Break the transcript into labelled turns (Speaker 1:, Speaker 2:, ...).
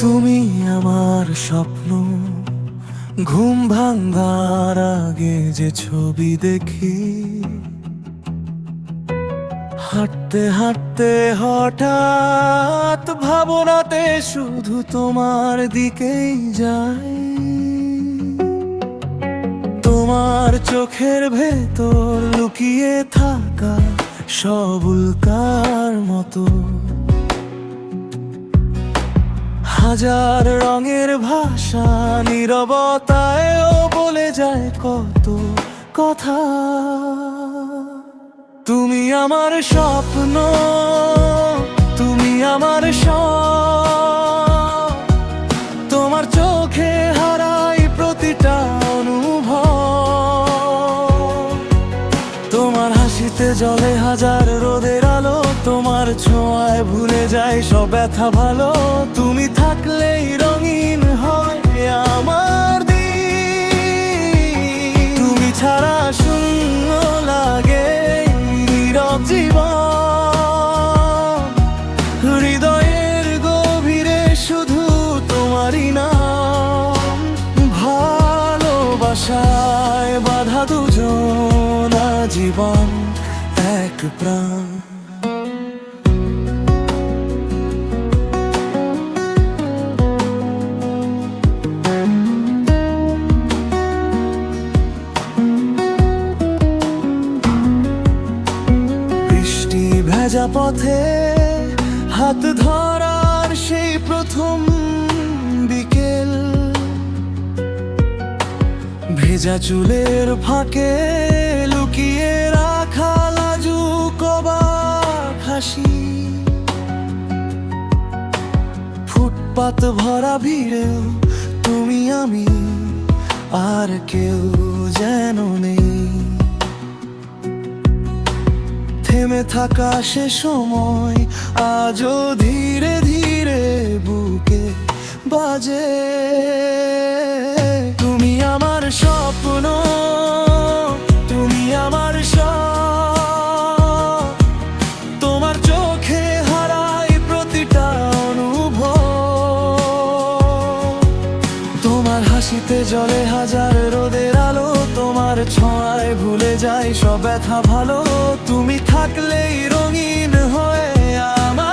Speaker 1: তুমি আমার স্বপ্ন, ঘুম ভাঙার আগে যে ছবি দেখি, হাঁটতে হাঁটতে হঠাৎ ভাবনাতে শুধু তোমার দিকেই যাই। তোমার চোখের ভেতর লুকিয়ে থাকা সব উল্কার মতো, হাজার রঙের ভাষা নীরবতায়ও বলে যায় কত কথা। তুমি আমার স্বপ্ন, তুমি আমার সব, তোমার চোখে হারাই প্রতিটা অনুভব। তোমার হাসিতে জ্বলে হাজার রোদের আলো, তোমার ছোঁয়ায় ভুলে যায় সব ব্যথা ভালো। তুমি থাকলেই রঙিন হয় আমার দিন, তুমি ছাড়া শূন্য লাগে নীরব জীবন। হৃদয়ের গভীরে শুধু তোমারই নাম, ভালোবাসায় বাধা দুজন জীবন এক প্রাণ। বৃষ্টি ভেজা পথে হাত ধরার সেই প্রথম বিকেল, ভেজা চুলের ফাঁকে লুকিয়ে রাখা লাজুক অবাক হাসি। ফুটপাত ভরা ভিড়েও তুমি আমি আর কেউ যেন নেই। থেমে থাকা সে সময় আজও ধীরে ধীরে বুকে বাজে। তুমি আমার স্বপ্ন, তুমি আমার সব, তোমার চোখে হারাই প্রতিটা অনুভব। তোমার হাসিতে জ্বলে হাজার রোদের আলো, তোমার ছোঁয়ায় ভুলে যাই সব ব্যথা ভালো। তুমি থাকলেই রঙিন হয়ে আমার